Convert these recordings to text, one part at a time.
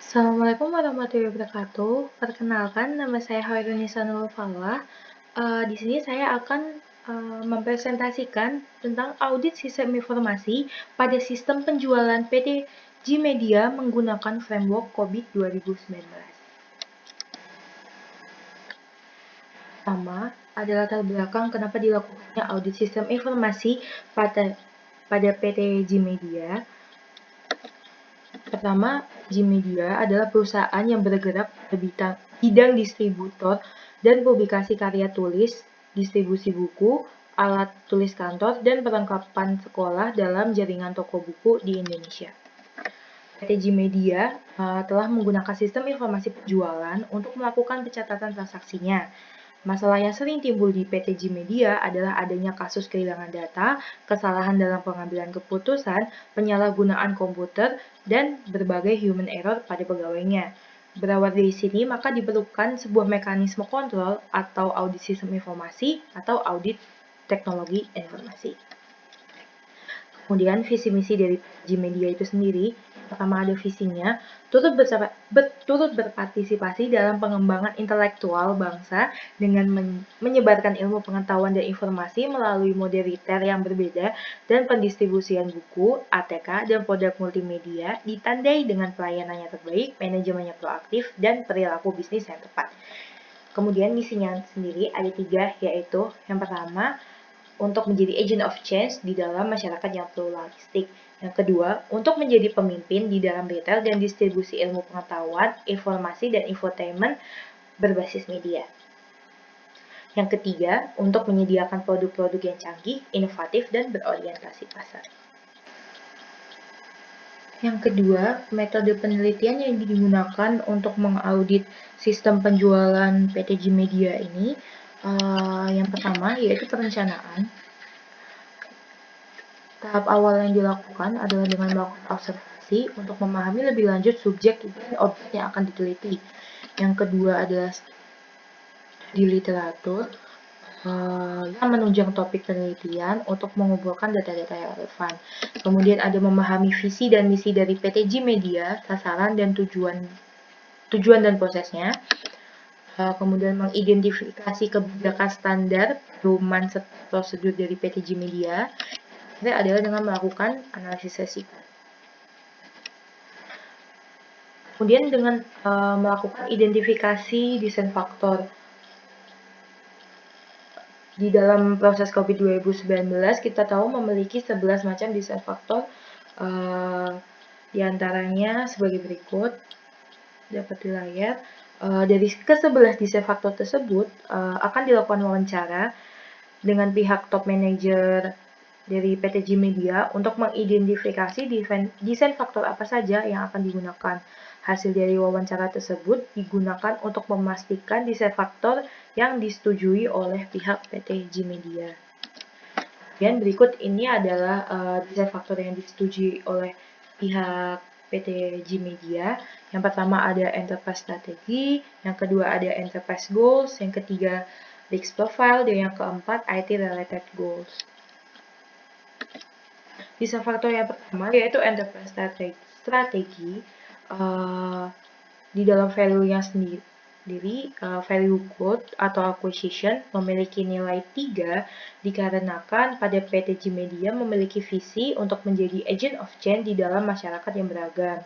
Assalamualaikum warahmatullahi wabarakatuh. Perkenalkan, nama saya Hairunisa Nurulfalah. Di sini saya akan mempresentasikan tentang audit sistem informasi pada sistem penjualan PT G-Media menggunakan framework COVID 2019. Pertama, ada latar belakang kenapa dilakukannya audit sistem informasi pada PT G-Media. Pertama, G-Media adalah perusahaan yang bergerak pada bidang distributor dan publikasi karya tulis, distribusi buku, alat tulis kantor, dan perlengkapan sekolah dalam jaringan toko buku di Indonesia. PT G-Media telah menggunakan sistem informasi penjualan untuk melakukan pencatatan transaksinya. Masalah yang sering timbul di PT G-Media adalah adanya kasus kehilangan data, kesalahan dalam pengambilan keputusan, penyalahgunaan komputer, dan berbagai human error pada pegawainya. Berawal dari sini, maka diperlukan sebuah mekanisme kontrol atau audit sistem informasi atau audit teknologi informasi. Kemudian visi misi dari G-Media itu sendiri, pertama ada visinya, turut berpartisipasi dalam pengembangan intelektual bangsa dengan menyebarkan ilmu pengetahuan dan informasi melalui model retail yang berbeda dan pendistribusian buku, ATK, dan produk multimedia ditandai dengan pelayanan yang terbaik, manajemen yang proaktif, dan perilaku bisnis yang tepat. Kemudian misinya sendiri ada 3, yaitu yang pertama, untuk menjadi agent of change di dalam masyarakat yang pluralistik. Yang kedua, untuk menjadi pemimpin di dalam retail dan distribusi ilmu pengetahuan, informasi, dan infotainment berbasis media. Yang ketiga, untuk menyediakan produk-produk yang canggih, inovatif, dan berorientasi pasar. Yang kedua, metode penelitian yang digunakan untuk mengaudit sistem penjualan PT G-Media ini, yang pertama yaitu perencanaan. Tahap awal yang dilakukan adalah dengan melakukan observasi untuk memahami lebih lanjut subjek dan objek yang akan diteliti. Yang kedua adalah di literatur yang menunjang topik penelitian untuk mengumpulkan data-data yang relevan. Kemudian ada memahami visi dan misi dari PT G-Media, sasaran dan tujuan dan prosesnya. Kemudian mengidentifikasi kebijakan standar, pedoman prosedur dari PT G-Media. Adalah dengan melakukan analisis resiko. Kemudian dengan melakukan identifikasi desain faktor. Di dalam proses COVID 2019 kita tahu memiliki 11 macam desain faktor, diantaranya sebagai berikut, dapat di layar. Dari ke-11 desain faktor tersebut akan dilakukan wawancara dengan pihak top manager dari PT G-Media untuk mengidentifikasi desain faktor apa saja yang akan digunakan. Hasil dari wawancara tersebut digunakan untuk memastikan desain faktor yang disetujui oleh pihak PT G-Media. Dan berikut ini adalah desain faktor yang disetujui oleh pihak PT G-Media. Yang pertama ada enterprise strategy, yang kedua ada enterprise goals, yang ketiga risk profile, dan yang keempat IT related goals. Desain faktor yang pertama yaitu enterprise strategi. Di dalam value-nya sendiri, value growth atau acquisition memiliki nilai 3 dikarenakan pada PT G-Media memiliki visi untuk menjadi agent of change di dalam masyarakat yang beragam.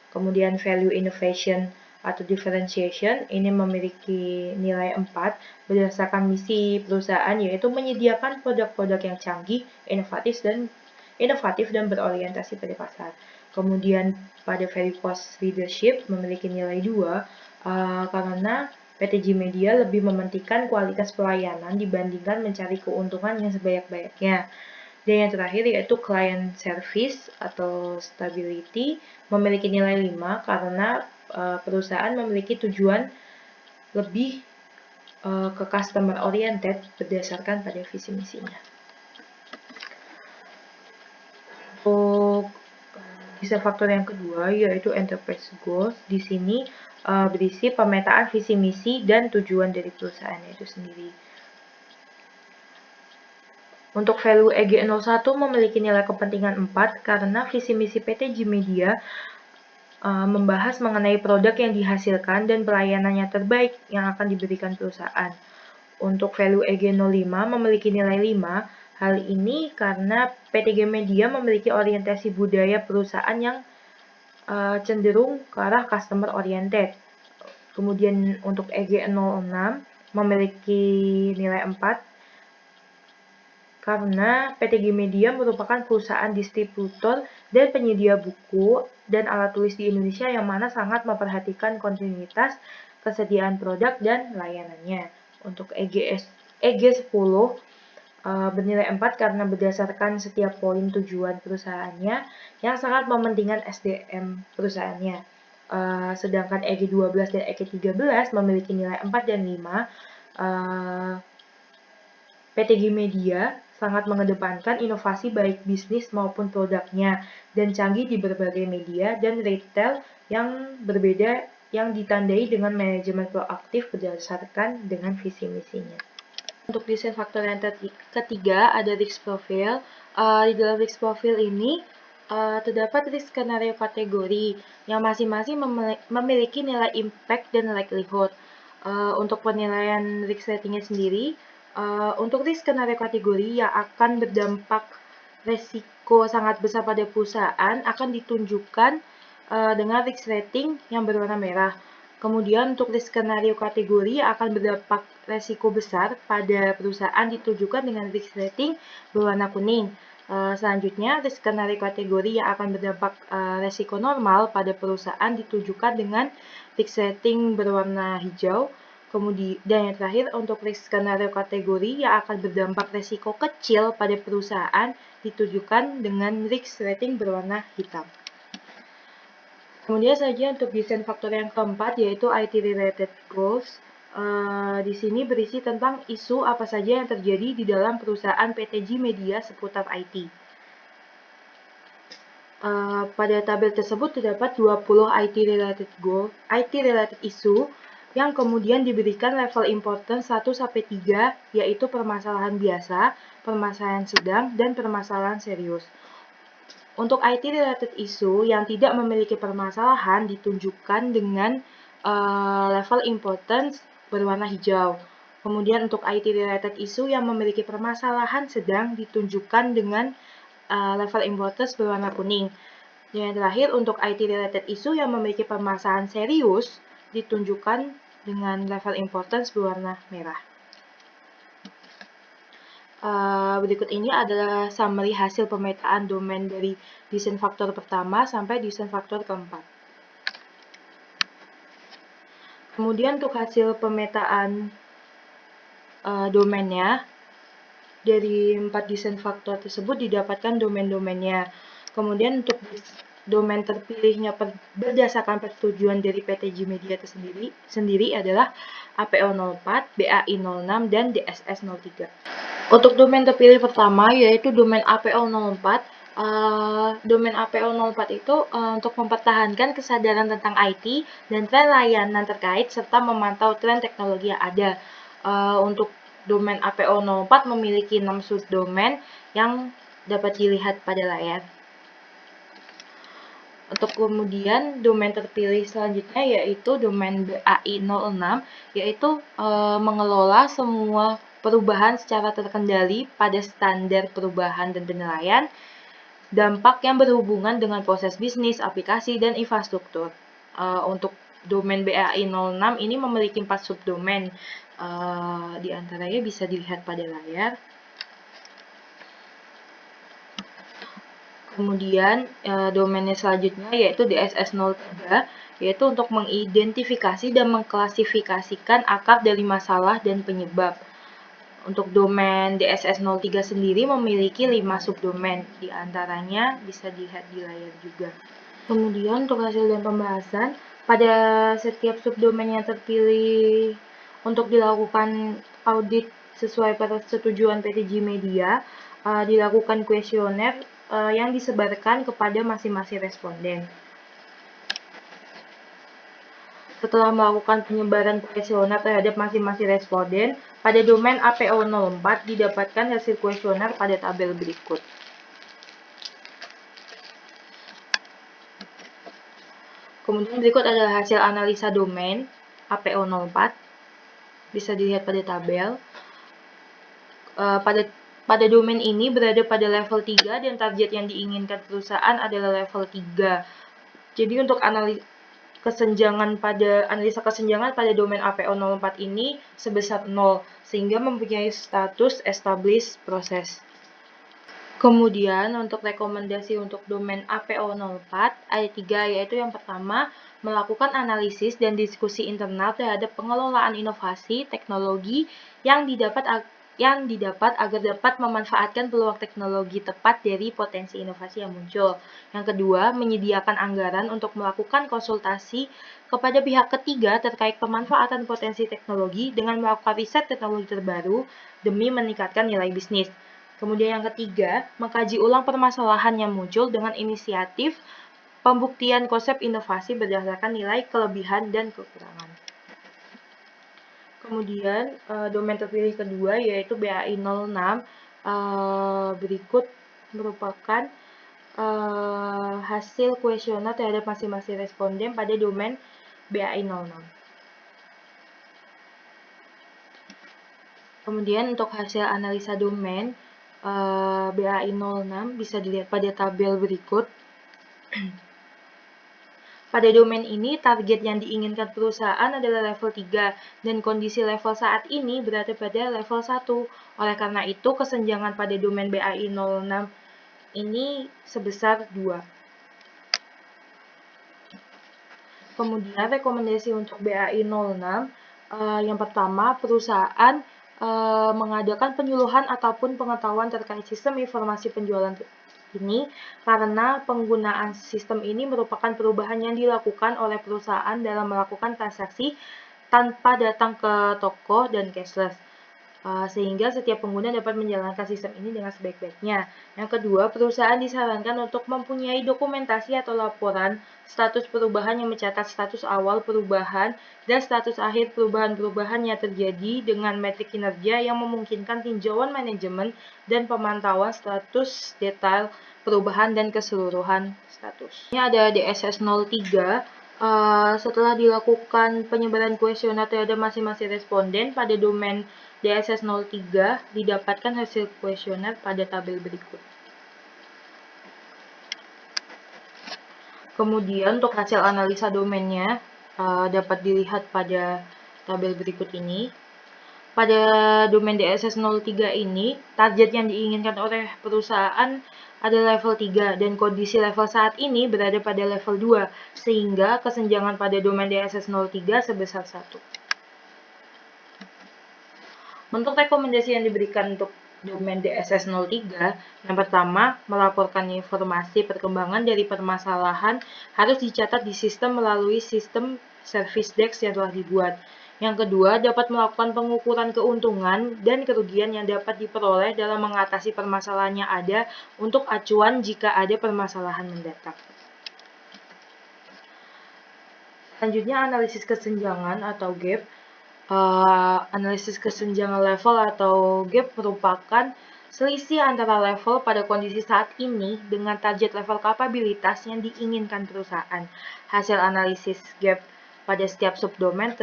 Kemudian value innovation atau differentiation ini memiliki nilai 4 berdasarkan misi perusahaan yaitu menyediakan produk-produk yang canggih, inovatif dan berorientasi pada pasar. Kemudian pada value cost leadership memiliki nilai 2 karena PT G-Media lebih mementingkan kualitas pelayanan dibandingkan mencari keuntungan yang sebanyak-banyaknya. Dan yang terakhir yaitu client service atau stability memiliki nilai 5 karena perusahaan memiliki tujuan lebih ke customer oriented berdasarkan pada visi misinya. Untuk desain faktor yang kedua yaitu enterprise goals. Di sini berisi pemetaan visi misi dan tujuan dari perusahaan itu sendiri. Untuk value EG01 memiliki nilai kepentingan 4 karena visi misi PT G-Media membahas mengenai produk yang dihasilkan dan pelayanannya terbaik yang akan diberikan perusahaan. Untuk value EG05 memiliki nilai 5, hal ini karena PTG Media memiliki orientasi budaya perusahaan yang cenderung ke arah customer oriented. Kemudian untuk EG06 memiliki nilai 4, karena PTG Media merupakan perusahaan distributor dan penyedia buku dan alat tulis di Indonesia yang mana sangat memperhatikan kontinuitas, kesediaan produk, dan layanannya. Untuk EG10 bernilai 4 karena berdasarkan setiap poin tujuan perusahaannya yang sangat mementingkan SDM perusahaannya. Sedangkan EG12 dan EG13 memiliki nilai 4 dan 5. PTG Media sangat mengedepankan inovasi baik bisnis maupun produknya dan canggih di berbagai media dan retail yang berbeda yang ditandai dengan manajemen proaktif berdasarkan dengan visi misinya. Untuk desain faktor yang ketiga ada risk profile. Di dalam risk profile ini terdapat risk skenario kategori yang masing-masing memiliki nilai impact dan likelihood. Untuk penilaian risk ratingnya sendiri, untuk risk skenario kategori yang akan berdampak resiko sangat besar pada perusahaan akan ditunjukkan dengan risk rating yang berwarna merah. Kemudian untuk risk skenario kategori yang akan berdampak resiko besar pada perusahaan ditunjukkan dengan risk rating berwarna kuning. Selanjutnya, risk skenario kategori yang akan berdampak resiko normal pada perusahaan ditunjukkan dengan risk rating berwarna hijau. Dan yang terakhir, untuk risk skenario kategori yang akan berdampak resiko kecil pada perusahaan ditujukan dengan risk rating berwarna hitam. Kemudian saja untuk desain faktor yang keempat yaitu IT related goals. Di sini berisi tentang isu apa saja yang terjadi di dalam perusahaan PTG Media seputar IT. Pada tabel tersebut terdapat 20 IT related issue yang kemudian diberikan level importance 1-3, yaitu permasalahan biasa, permasalahan sedang, dan permasalahan serius. Untuk IT related issue yang tidak memiliki permasalahan ditunjukkan dengan level importance berwarna hijau. Kemudian untuk IT related issue yang memiliki permasalahan sedang ditunjukkan dengan level importance berwarna kuning. Yang terakhir, untuk IT related issue yang memiliki permasalahan serius ditunjukkan dengan level importance berwarna merah. Berikut ini adalah summary hasil pemetaan domain dari desain faktor pertama sampai desain faktor keempat. Kemudian untuk hasil pemetaan domainnya, dari 4 desain faktor tersebut didapatkan domain-domainnya. Kemudian untuk domain terpilihnya berdasarkan persetujuan dari PTG Media sendiri adalah APO04, BAI06, dan DSS03. Untuk domain terpilih pertama yaitu domain APO04. Domain APO04 itu untuk mempertahankan kesadaran tentang IT dan tren layanan terkait serta memantau tren teknologi yang ada. Untuk domain APO04 memiliki 6 subdomain yang dapat dilihat pada layar. Untuk kemudian domain terpilih selanjutnya yaitu domain BAI06, yaitu mengelola semua perubahan secara terkendali pada standar perubahan dan penilaian dampak yang berhubungan dengan proses bisnis, aplikasi, dan infrastruktur. Untuk domain BAI06 ini memiliki 4 subdomain, di antaranya bisa dilihat pada layar. Kemudian domainnya selanjutnya yaitu DSS03, yaitu untuk mengidentifikasi dan mengklasifikasikan akar dari masalah dan penyebab. Untuk domain DSS03 sendiri memiliki 5 subdomain, di antaranya bisa dilihat di layar juga. Kemudian untuk hasil dan pembahasan, pada setiap subdomain yang terpilih untuk dilakukan audit sesuai persetujuan PTG Media, dilakukan kuesioner yang disebarkan kepada masing-masing responden. Setelah melakukan penyebaran kuesioner terhadap masing-masing responden, pada domain APO04 didapatkan hasil kuesioner pada tabel berikut. Kemudian berikut adalah hasil analisa domain APO04. Bisa dilihat pada tabel. Pada domain ini berada pada level 3 dan target yang diinginkan perusahaan adalah level 3. Jadi untuk analisa kesenjangan pada domain APO04 ini sebesar 0, sehingga mempunyai status established process. Kemudian untuk rekomendasi untuk domain APO04 ada 3, yaitu yang pertama, melakukan analisis dan diskusi internal terhadap pengelolaan inovasi teknologi yang didapat agar dapat memanfaatkan peluang teknologi tepat dari potensi inovasi yang muncul. Yang kedua, menyediakan anggaran untuk melakukan konsultasi kepada pihak ketiga terkait pemanfaatan potensi teknologi dengan melakukan riset teknologi terbaru demi meningkatkan nilai bisnis. Kemudian yang ketiga, mengkaji ulang permasalahan yang muncul dengan inisiatif pembuktian konsep inovasi berdasarkan nilai kelebihan dan kekurangan. Kemudian domain terpilih kedua yaitu BAI 06. Berikut merupakan hasil kuesioner terhadap masing-masing responden pada domain BAI 06. Kemudian untuk hasil analisa domain BAI 06 bisa dilihat pada tabel berikut. Pada domain ini, target yang diinginkan perusahaan adalah level 3, dan kondisi level saat ini berada pada level 1. Oleh karena itu, kesenjangan pada domain BAI 06 ini sebesar 2. Kemudian, rekomendasi untuk BAI 06, yang pertama, perusahaan mengadakan penyuluhan ataupun pengetahuan terkait sistem informasi penjualan ini karena penggunaan sistem ini merupakan perubahan yang dilakukan oleh perusahaan dalam melakukan transaksi tanpa datang ke toko dan cashless, sehingga setiap pengguna dapat menjalankan sistem ini dengan sebaik-baiknya. Yang kedua, perusahaan disarankan untuk mempunyai dokumentasi atau laporan status perubahan yang mencatat status awal perubahan dan status akhir perubahan-perubahan yang terjadi dengan metrik kinerja yang memungkinkan tinjauan manajemen dan pemantauan status detail perubahan dan keseluruhan status. Ini ada DSS 03. Setelah dilakukan penyebaran kuesioner terhadap masing-masing responden pada domain DSS 03, didapatkan hasil kuesioner pada tabel berikut. Kemudian untuk hasil analisa domainnya dapat dilihat pada tabel berikut ini. Pada domain DSS 03 ini, target yang diinginkan oleh perusahaan adalah level 3 dan kondisi level saat ini berada pada level 2, sehingga kesenjangan pada domain DSS 03 sebesar 1. Bentuk rekomendasi yang diberikan untuk domain DSS 03, yang pertama, melaporkan informasi perkembangan dari permasalahan harus dicatat di sistem melalui sistem service desk yang telah dibuat. Yang kedua, dapat melakukan pengukuran keuntungan dan kerugian yang dapat diperoleh dalam mengatasi permasalahan yang ada untuk acuan jika ada permasalahan mendatang. Selanjutnya, analisis kesenjangan atau gap. Analisis kesenjangan level atau gap merupakan selisih antara level pada kondisi saat ini dengan target level kapabilitas yang diinginkan perusahaan. Hasil analisis gap pada setiap subdomain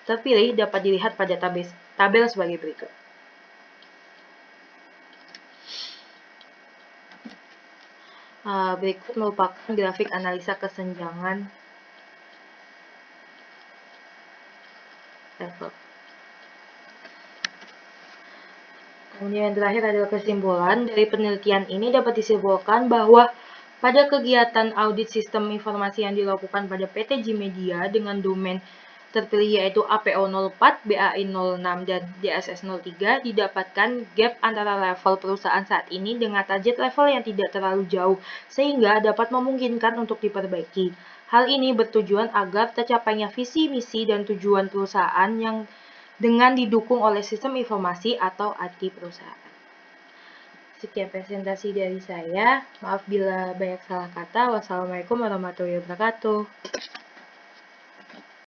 terpilih dapat dilihat pada tabel sebagai berikut. Berikut merupakan grafik analisa kesenjangan level. Kemudian yang terakhir adalah kesimpulan. Dari penelitian ini dapat disimpulkan bahwa pada kegiatan audit sistem informasi yang dilakukan pada PT G-Media dengan domain terpilih yaitu APO04, BAI06, dan DSS03 didapatkan gap antara level perusahaan saat ini dengan target level yang tidak terlalu jauh sehingga dapat memungkinkan untuk diperbaiki. Hal ini bertujuan agar tercapainya visi, misi, dan tujuan perusahaan yang dengan didukung oleh sistem informasi atau IT perusahaan. Sekian presentasi dari saya. Maaf bila banyak salah kata. Wassalamualaikum warahmatullahi wabarakatuh.